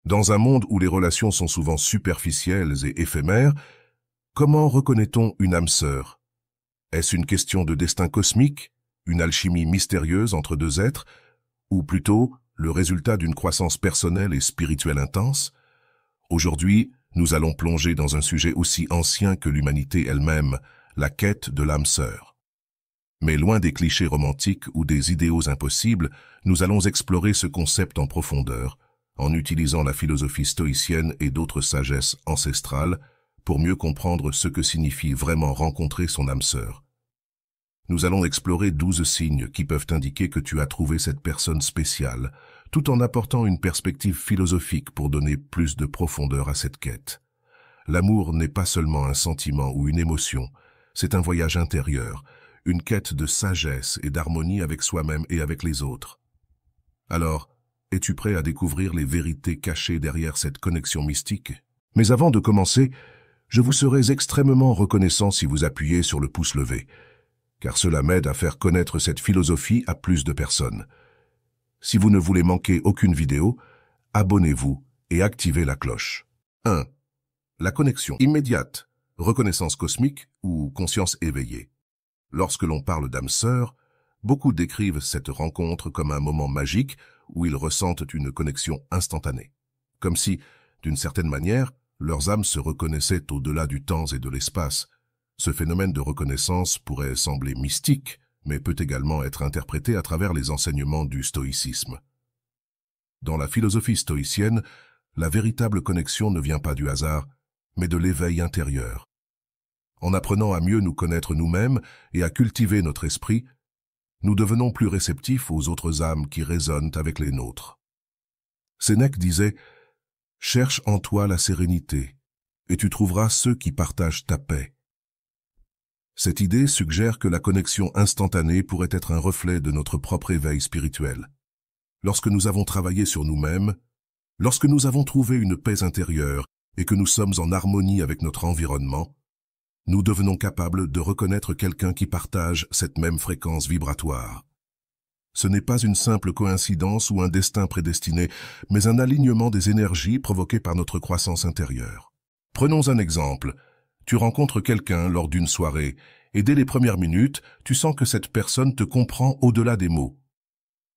Dans un monde où les relations sont souvent superficielles et éphémères, comment reconnaît-on une âme sœur? Est-ce une question de destin cosmique, une alchimie mystérieuse entre deux êtres, ou plutôt le résultat d'une croissance personnelle et spirituelle intense? Aujourd'hui, nous allons plonger dans un sujet aussi ancien que l'humanité elle-même, la quête de l'âme sœur. Mais loin des clichés romantiques ou des idéaux impossibles, nous allons explorer ce concept en profondeur, en utilisant la philosophie stoïcienne et d'autres sagesses ancestrales pour mieux comprendre ce que signifie vraiment rencontrer son âme sœur. Nous allons explorer 12 signes qui peuvent indiquer que tu as trouvé cette personne spéciale, tout en apportant une perspective philosophique pour donner plus de profondeur à cette quête. L'amour n'est pas seulement un sentiment ou une émotion, c'est un voyage intérieur, une quête de sagesse et d'harmonie avec soi-même et avec les autres. Alors, es-tu prêt à découvrir les vérités cachées derrière cette connexion mystique? Mais avant de commencer, je vous serais extrêmement reconnaissant si vous appuyez sur le pouce levé, car cela m'aide à faire connaître cette philosophie à plus de personnes. Si vous ne voulez manquer aucune vidéo, abonnez-vous et activez la cloche. 1. La connexion immédiate, reconnaissance cosmique ou conscience éveillée. Lorsque l'on parle d'âme sœur, beaucoup décrivent cette rencontre comme un moment magique où ils ressentent une connexion instantanée. Comme si, d'une certaine manière, leurs âmes se reconnaissaient au-delà du temps et de l'espace. Ce phénomène de reconnaissance pourrait sembler mystique, mais peut également être interprété à travers les enseignements du stoïcisme. Dans la philosophie stoïcienne, la véritable connexion ne vient pas du hasard, mais de l'éveil intérieur. En apprenant à mieux nous connaître nous-mêmes et à cultiver notre esprit, nous devenons plus réceptifs aux autres âmes qui résonnent avec les nôtres. Sénèque disait « Cherche en toi la sérénité, et tu trouveras ceux qui partagent ta paix. » Cette idée suggère que la connexion instantanée pourrait être un reflet de notre propre éveil spirituel. Lorsque nous avons travaillé sur nous-mêmes, lorsque nous avons trouvé une paix intérieure et que nous sommes en harmonie avec notre environnement, nous devenons capables de reconnaître quelqu'un qui partage cette même fréquence vibratoire. Ce n'est pas une simple coïncidence ou un destin prédestiné, mais un alignement des énergies provoqué par notre croissance intérieure. Prenons un exemple. Tu rencontres quelqu'un lors d'une soirée, et dès les premières minutes, tu sens que cette personne te comprend au-delà des mots.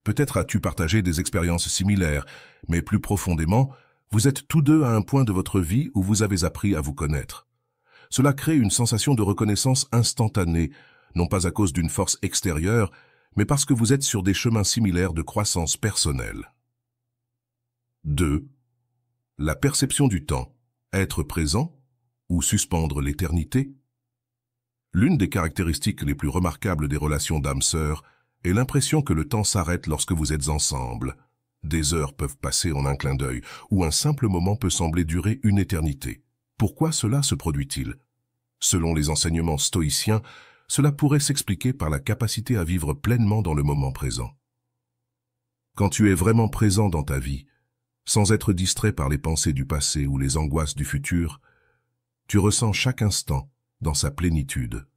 Peut-être as-tu partagé des expériences similaires, mais plus profondément, vous êtes tous deux à un point de votre vie où vous avez appris à vous connaître. Cela crée une sensation de reconnaissance instantanée, non pas à cause d'une force extérieure, mais parce que vous êtes sur des chemins similaires de croissance personnelle. 2. La perception du temps. Être présent ou suspendre l'éternité? L'une des caractéristiques les plus remarquables des relations d'âme-sœur est l'impression que le temps s'arrête lorsque vous êtes ensemble. Des heures peuvent passer en un clin d'œil, ou un simple moment peut sembler durer une éternité. Pourquoi cela se produit-il? Selon les enseignements stoïciens, cela pourrait s'expliquer par la capacité à vivre pleinement dans le moment présent. Quand tu es vraiment présent dans ta vie, sans être distrait par les pensées du passé ou les angoisses du futur, tu ressens chaque instant dans sa plénitude.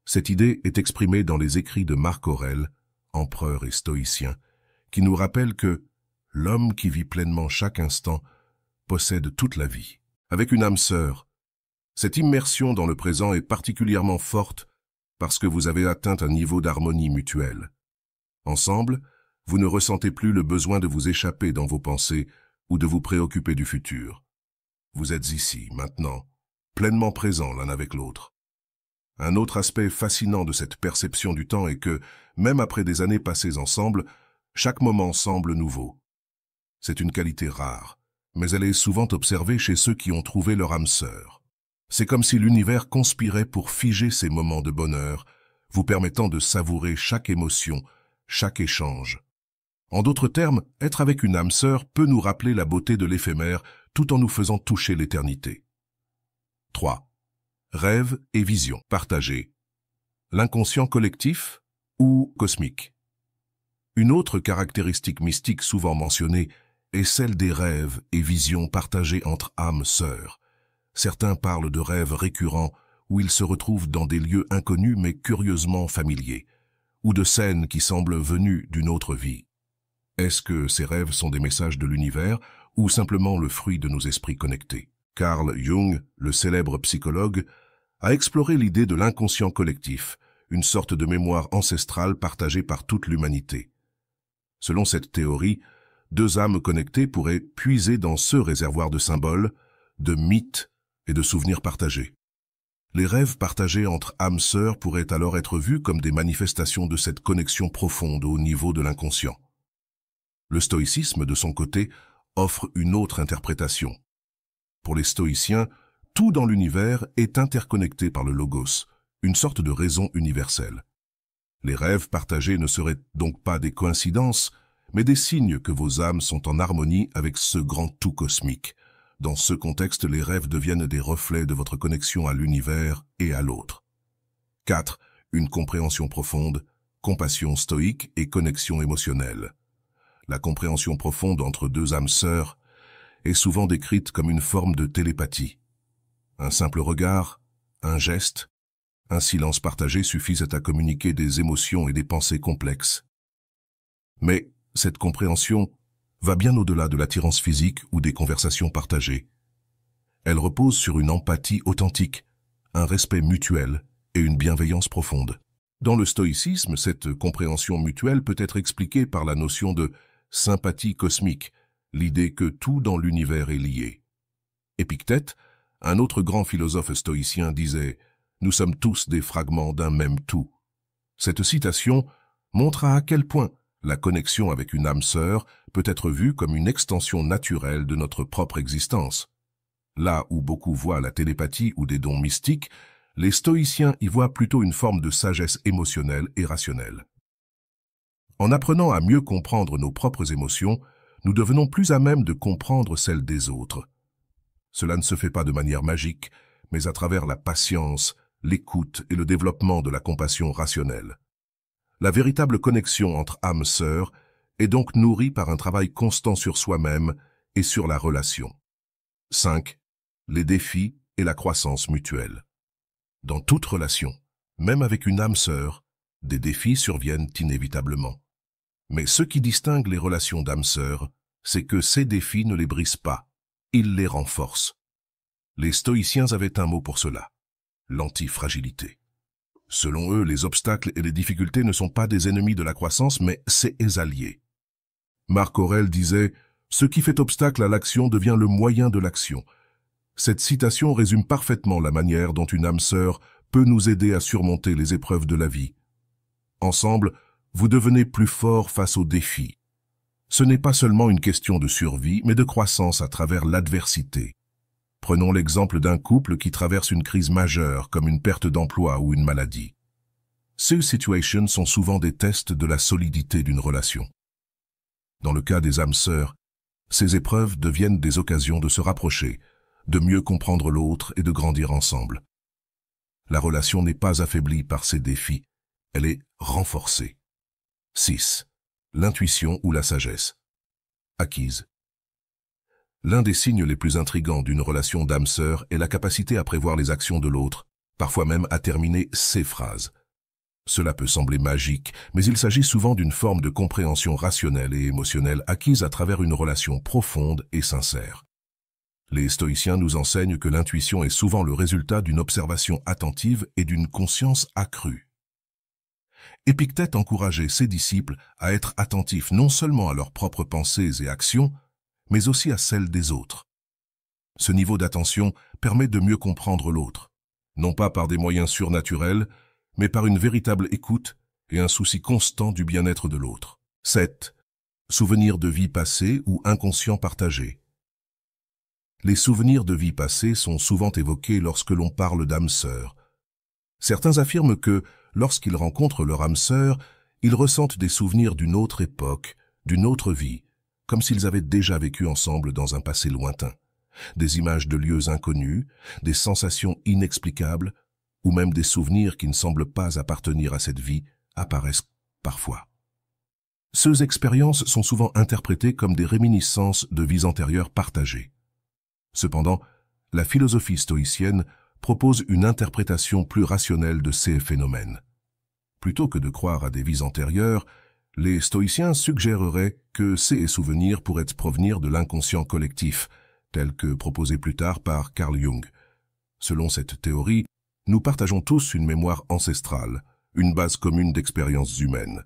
Cette idée est exprimée dans les écrits de Marc Aurèle, empereur et stoïcien, qui nous rappelle que l'homme qui vit pleinement chaque instant possède toute la vie. Avec une âme sœur, cette immersion dans le présent est particulièrement forte parce que vous avez atteint un niveau d'harmonie mutuelle. Ensemble, vous ne ressentez plus le besoin de vous échapper dans vos pensées ou de vous préoccuper du futur. Vous êtes ici, maintenant, pleinement présents l'un avec l'autre. Un autre aspect fascinant de cette perception du temps est que, même après des années passées ensemble, chaque moment semble nouveau. C'est une qualité rare, mais elle est souvent observée chez ceux qui ont trouvé leur âme sœur. C'est comme si l'univers conspirait pour figer ces moments de bonheur, vous permettant de savourer chaque émotion, chaque échange. En d'autres termes, être avec une âme sœur peut nous rappeler la beauté de l'éphémère tout en nous faisant toucher l'éternité. 3. Rêve et vision partagés. L'inconscient collectif ou cosmique. Une autre caractéristique mystique souvent mentionnée est celle des rêves et visions partagés entre âmes sœurs. Certains parlent de rêves récurrents où ils se retrouvent dans des lieux inconnus mais curieusement familiers, ou de scènes qui semblent venues d'une autre vie. Est-ce que ces rêves sont des messages de l'univers ou simplement le fruit de nos esprits connectés. Carl Jung, le célèbre psychologue, a exploré l'idée de l'inconscient collectif, une sorte de mémoire ancestrale partagée par toute l'humanité. Selon cette théorie, deux âmes connectées pourraient puiser dans ce réservoir de symboles, de mythes et de souvenirs partagés. Les rêves partagés entre âmes sœurs pourraient alors être vus comme des manifestations de cette connexion profonde au niveau de l'inconscient. Le stoïcisme, de son côté, offre une autre interprétation. Pour les stoïciens, tout dans l'univers est interconnecté par le logos, une sorte de raison universelle. Les rêves partagés ne seraient donc pas des coïncidences, mais des signes que vos âmes sont en harmonie avec ce grand tout cosmique. Dans ce contexte, les rêves deviennent des reflets de votre connexion à l'univers et à l'autre. 4. Une compréhension profonde, compassion stoïque et connexion émotionnelle. La compréhension profonde entre deux âmes sœurs est souvent décrite comme une forme de télépathie. Un simple regard, un geste, un silence partagé suffisent à communiquer des émotions et des pensées complexes. Mais cette compréhension va bien au-delà de l'attirance physique ou des conversations partagées. Elle repose sur une empathie authentique, un respect mutuel et une bienveillance profonde. Dans le stoïcisme, cette compréhension mutuelle peut être expliquée par la notion de sympathie cosmique, l'idée que tout dans l'univers est lié. Épictète, un autre grand philosophe stoïcien, disait « Nous sommes tous des fragments d'un même tout ». Cette citation montre à quel point la connexion avec une âme sœur peut être vue comme une extension naturelle de notre propre existence. Là où beaucoup voient la télépathie ou des dons mystiques, les stoïciens y voient plutôt une forme de sagesse émotionnelle et rationnelle. En apprenant à mieux comprendre nos propres émotions, nous devenons plus à même de comprendre celles des autres. Cela ne se fait pas de manière magique, mais à travers la patience, l'écoute et le développement de la compassion rationnelle. La véritable connexion entre âmes sœurs est donc nourrie par un travail constant sur soi-même et sur la relation. 5. Les défis et la croissance mutuelle. Dans toute relation, même avec une âme sœur, des défis surviennent inévitablement. Mais ce qui distingue les relations d'âmes sœurs, c'est que ces défis ne les brisent pas, ils les renforcent. Les stoïciens avaient un mot pour cela, l'antifragilité. Selon eux, les obstacles et les difficultés ne sont pas des ennemis de la croissance, mais ses alliés. Marc Aurèle disait « Ce qui fait obstacle à l'action devient le moyen de l'action ». Cette citation résume parfaitement la manière dont une âme sœur peut nous aider à surmonter les épreuves de la vie. Ensemble, vous devenez plus fort face aux défis. Ce n'est pas seulement une question de survie, mais de croissance à travers l'adversité. Prenons l'exemple d'un couple qui traverse une crise majeure comme une perte d'emploi ou une maladie. Ces situations sont souvent des tests de la solidité d'une relation. Dans le cas des âmes sœurs, ces épreuves deviennent des occasions de se rapprocher, de mieux comprendre l'autre et de grandir ensemble. La relation n'est pas affaiblie par ces défis, elle est renforcée. 6. L'intuition ou la sagesse. Acquise. L'un des signes les plus intrigants d'une relation d'âme sœur est la capacité à prévoir les actions de l'autre, parfois même à terminer ses phrases. Cela peut sembler magique, mais il s'agit souvent d'une forme de compréhension rationnelle et émotionnelle acquise à travers une relation profonde et sincère. Les stoïciens nous enseignent que l'intuition est souvent le résultat d'une observation attentive et d'une conscience accrue. Épictète encourageait ses disciples à être attentifs non seulement à leurs propres pensées et actions, mais aussi à celles des autres. Ce niveau d'attention permet de mieux comprendre l'autre, non pas par des moyens surnaturels, mais par une véritable écoute et un souci constant du bien-être de l'autre. 7. Souvenirs de vie passée ou inconscients partagés. Les souvenirs de vie passée sont souvent évoqués lorsque l'on parle d'âme sœur. Certains affirment que, lorsqu'ils rencontrent leur âme sœur, ils ressentent des souvenirs d'une autre époque, d'une autre vie, comme s'ils avaient déjà vécu ensemble dans un passé lointain. Des images de lieux inconnus, des sensations inexplicables, ou même des souvenirs qui ne semblent pas appartenir à cette vie, apparaissent parfois. Ces expériences sont souvent interprétées comme des réminiscences de vies antérieures partagées. Cependant, la philosophie stoïcienne propose une interprétation plus rationnelle de ces phénomènes. Plutôt que de croire à des vies antérieures, Les stoïciens suggéreraient que ces souvenirs pourraient provenir de l'inconscient collectif, tel que proposé plus tard par Carl Jung. Selon cette théorie, nous partageons tous une mémoire ancestrale, une base commune d'expériences humaines.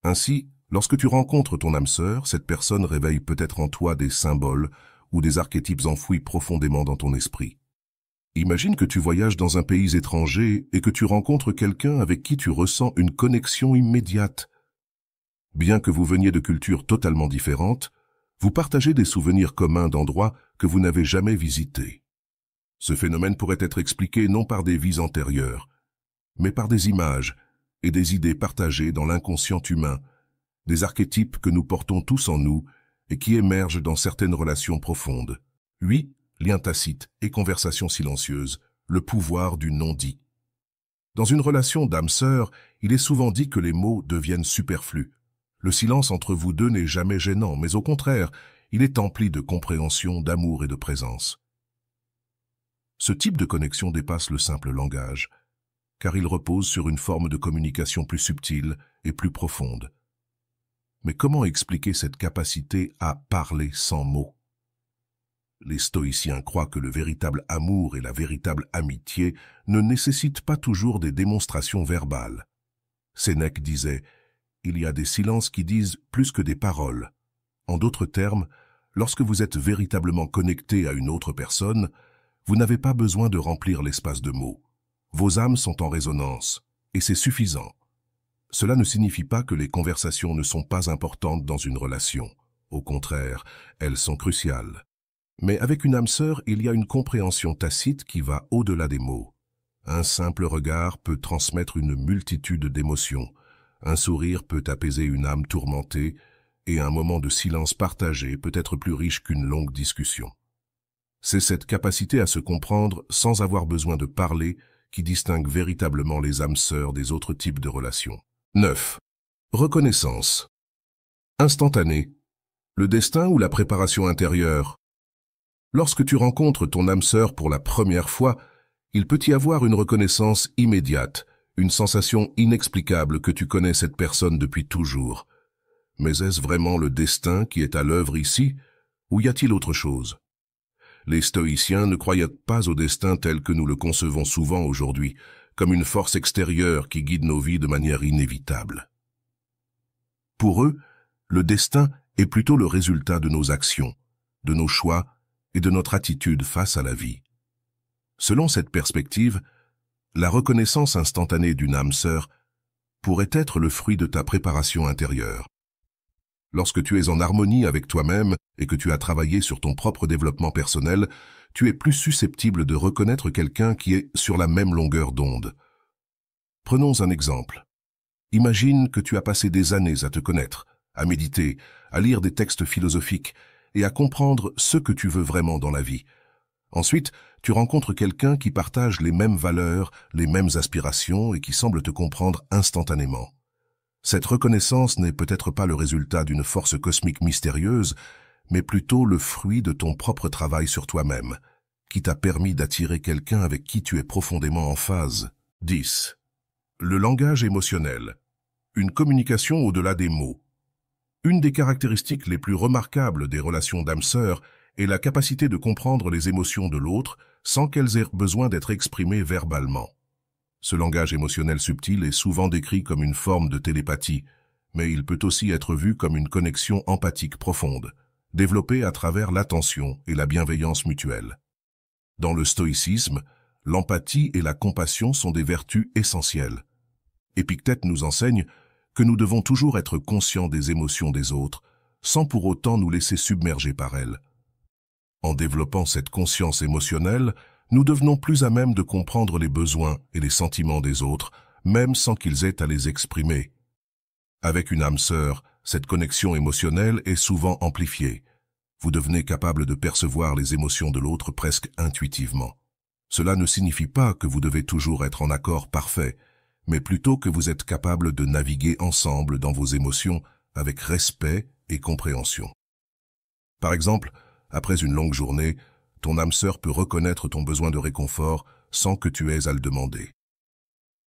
Ainsi, lorsque tu rencontres ton âme sœur, cette personne réveille peut-être en toi des symboles ou des archétypes enfouis profondément dans ton esprit. Imagine que tu voyages dans un pays étranger et que tu rencontres quelqu'un avec qui tu ressens une connexion immédiate. Bien que vous veniez de cultures totalement différentes, vous partagez des souvenirs communs d'endroits que vous n'avez jamais visités. Ce phénomène pourrait être expliqué non par des vies antérieures, mais par des images et des idées partagées dans l'inconscient humain, des archétypes que nous portons tous en nous et qui émergent dans certaines relations profondes. 8. Liens tacites et conversations silencieuses, le pouvoir du non-dit. Dans une relation d'âme-sœur, il est souvent dit que les mots deviennent superflus. Le silence entre vous deux n'est jamais gênant, mais au contraire, il est empli de compréhension, d'amour et de présence. Ce type de connexion dépasse le simple langage, car il repose sur une forme de communication plus subtile et plus profonde. Mais comment expliquer cette capacité à parler sans mots? Les stoïciens croient que le véritable amour et la véritable amitié ne nécessitent pas toujours des démonstrations verbales. Sénèque disait « Il y a des silences qui disent plus que des paroles ». En d'autres termes, lorsque vous êtes véritablement connecté à une autre personne, vous n'avez pas besoin de remplir l'espace de mots. Vos âmes sont en résonance, et c'est suffisant. Cela ne signifie pas que les conversations ne sont pas importantes dans une relation. Au contraire, elles sont cruciales. Mais avec une âme sœur, il y a une compréhension tacite qui va au-delà des mots. Un simple regard peut transmettre une multitude d'émotions. Un sourire peut apaiser une âme tourmentée, et un moment de silence partagé peut être plus riche qu'une longue discussion. C'est cette capacité à se comprendre sans avoir besoin de parler qui distingue véritablement les âmes sœurs des autres types de relations. 9. Reconnaissance. Instantanée. Le destin ou la préparation intérieure. Lorsque tu rencontres ton âme sœur pour la première fois, il peut y avoir une reconnaissance immédiate, une sensation inexplicable que tu connais cette personne depuis toujours. Mais est-ce vraiment le destin qui est à l'œuvre ici, ou y a-t-il autre chose? Les stoïciens ne croyaient pas au destin tel que nous le concevons souvent aujourd'hui, comme une force extérieure qui guide nos vies de manière inévitable. Pour eux, le destin est plutôt le résultat de nos actions, de nos choix et de notre attitude face à la vie. Selon cette perspective, la reconnaissance instantanée d'une âme sœur pourrait être le fruit de ta préparation intérieure. Lorsque tu es en harmonie avec toi-même et que tu as travaillé sur ton propre développement personnel, tu es plus susceptible de reconnaître quelqu'un qui est sur la même longueur d'onde. Prenons un exemple. Imagine que tu as passé des années à te connaître, à méditer, à lire des textes philosophiques et à comprendre ce que tu veux vraiment dans la vie. Ensuite, tu rencontres quelqu'un qui partage les mêmes valeurs, les mêmes aspirations et qui semble te comprendre instantanément. Cette reconnaissance n'est peut-être pas le résultat d'une force cosmique mystérieuse, mais plutôt le fruit de ton propre travail sur toi-même, qui t'a permis d'attirer quelqu'un avec qui tu es profondément en phase. 10. Le langage émotionnel. Une communication au-delà des mots. Une des caractéristiques les plus remarquables des relations d'âme-sœur est la capacité de comprendre les émotions de l'autre sans qu'elles aient besoin d'être exprimées verbalement. Ce langage émotionnel subtil est souvent décrit comme une forme de télépathie, mais il peut aussi être vu comme une connexion empathique profonde, développée à travers l'attention et la bienveillance mutuelle. Dans le stoïcisme, l'empathie et la compassion sont des vertus essentielles. Épictète nous enseigne que nous devons toujours être conscients des émotions des autres, sans pour autant nous laisser submerger par elles. En développant cette conscience émotionnelle, nous devenons plus à même de comprendre les besoins et les sentiments des autres, même sans qu'ils aient à les exprimer. Avec une âme sœur, cette connexion émotionnelle est souvent amplifiée. Vous devenez capable de percevoir les émotions de l'autre presque intuitivement. Cela ne signifie pas que vous devez toujours être en accord parfait, mais plutôt que vous êtes capable de naviguer ensemble dans vos émotions avec respect et compréhension. Par exemple, après une longue journée, ton âme sœur peut reconnaître ton besoin de réconfort sans que tu aies à le demander.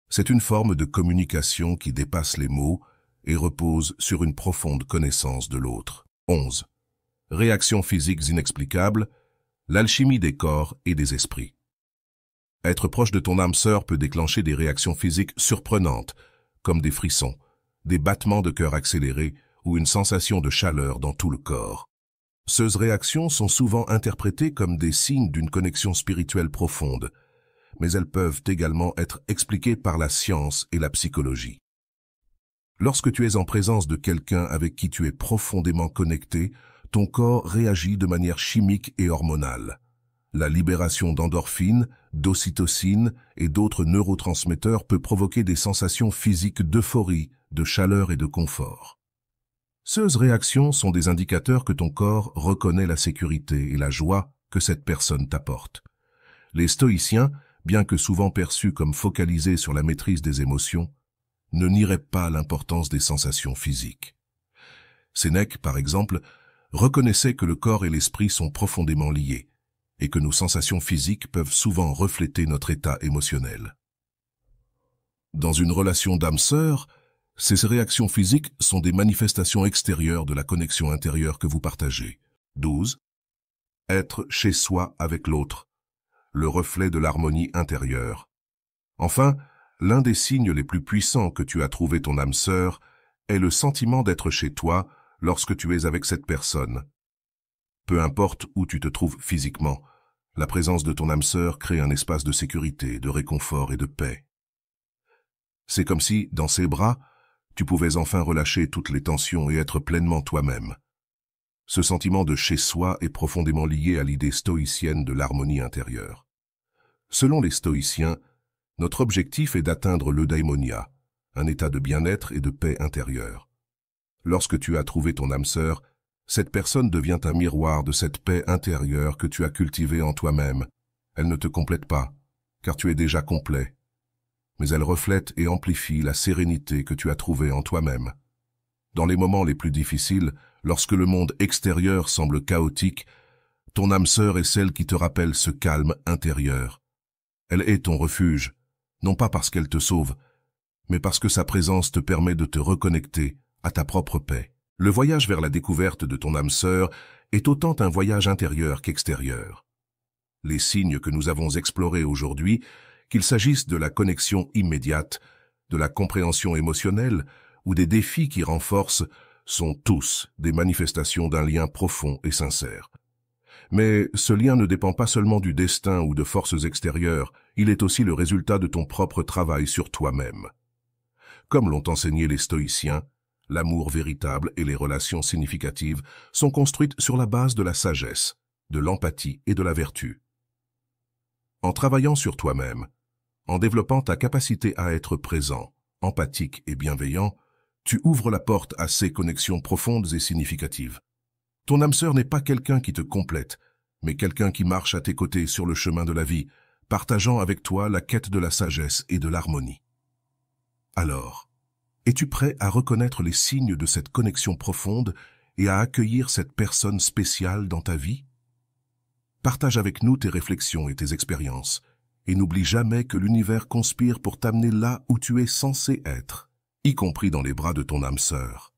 C'est une forme de communication qui dépasse les mots et repose sur une profonde connaissance de l'autre. 11. Réactions physiques inexplicables, l'alchimie des corps et des esprits. Être proche de ton âme sœur peut déclencher des réactions physiques surprenantes, comme des frissons, des battements de cœur accélérés ou une sensation de chaleur dans tout le corps. Ces réactions sont souvent interprétées comme des signes d'une connexion spirituelle profonde, mais elles peuvent également être expliquées par la science et la psychologie. Lorsque tu es en présence de quelqu'un avec qui tu es profondément connecté, ton corps réagit de manière chimique et hormonale. La libération d'endorphines, d'ocytocine et d'autres neurotransmetteurs peut provoquer des sensations physiques d'euphorie, de chaleur et de confort. Ces réactions sont des indicateurs que ton corps reconnaît la sécurité et la joie que cette personne t'apporte. Les stoïciens, bien que souvent perçus comme focalisés sur la maîtrise des émotions, ne nieraient pas l'importance des sensations physiques. Sénèque, par exemple, reconnaissait que le corps et l'esprit sont profondément liés, et que nos sensations physiques peuvent souvent refléter notre état émotionnel. Dans une relation d'âme-sœur, ces réactions physiques sont des manifestations extérieures de la connexion intérieure que vous partagez. 12. Être chez soi avec l'autre, le reflet de l'harmonie intérieure. Enfin, l'un des signes les plus puissants que tu as trouvé ton âme sœur est le sentiment d'être chez toi lorsque tu es avec cette personne. Peu importe où tu te trouves physiquement, la présence de ton âme sœur crée un espace de sécurité, de réconfort et de paix. C'est comme si, dans ses bras, tu pouvais enfin relâcher toutes les tensions et être pleinement toi-même. Ce sentiment de chez-soi est profondément lié à l'idée stoïcienne de l'harmonie intérieure. Selon les stoïciens, notre objectif est d'atteindre l'eudaimonia, un état de bien-être et de paix intérieure. Lorsque tu as trouvé ton âme sœur, cette personne devient un miroir de cette paix intérieure que tu as cultivée en toi-même. Elle ne te complète pas, car tu es déjà complet, mais elle reflète et amplifie la sérénité que tu as trouvée en toi-même. Dans les moments les plus difficiles, lorsque le monde extérieur semble chaotique, ton âme sœur est celle qui te rappelle ce calme intérieur. Elle est ton refuge, non pas parce qu'elle te sauve, mais parce que sa présence te permet de te reconnecter à ta propre paix. Le voyage vers la découverte de ton âme sœur est autant un voyage intérieur qu'extérieur. Les signes que nous avons explorés aujourd'hui, qu'il s'agisse de la connexion immédiate, de la compréhension émotionnelle ou des défis qui renforcent, sont tous des manifestations d'un lien profond et sincère. Mais ce lien ne dépend pas seulement du destin ou de forces extérieures, il est aussi le résultat de ton propre travail sur toi-même. Comme l'ont enseigné les stoïciens, l'amour véritable et les relations significatives sont construites sur la base de la sagesse, de l'empathie et de la vertu. En travaillant sur toi-même, en développant ta capacité à être présent, empathique et bienveillant, tu ouvres la porte à ces connexions profondes et significatives. Ton âme sœur n'est pas quelqu'un qui te complète, mais quelqu'un qui marche à tes côtés sur le chemin de la vie, partageant avec toi la quête de la sagesse et de l'harmonie. Alors, es-tu prêt à reconnaître les signes de cette connexion profonde et à accueillir cette personne spéciale dans ta vie? Partage avec nous tes réflexions et tes expériences, et n'oublie jamais que l'univers conspire pour t'amener là où tu es censé être, y compris dans les bras de ton âme sœur.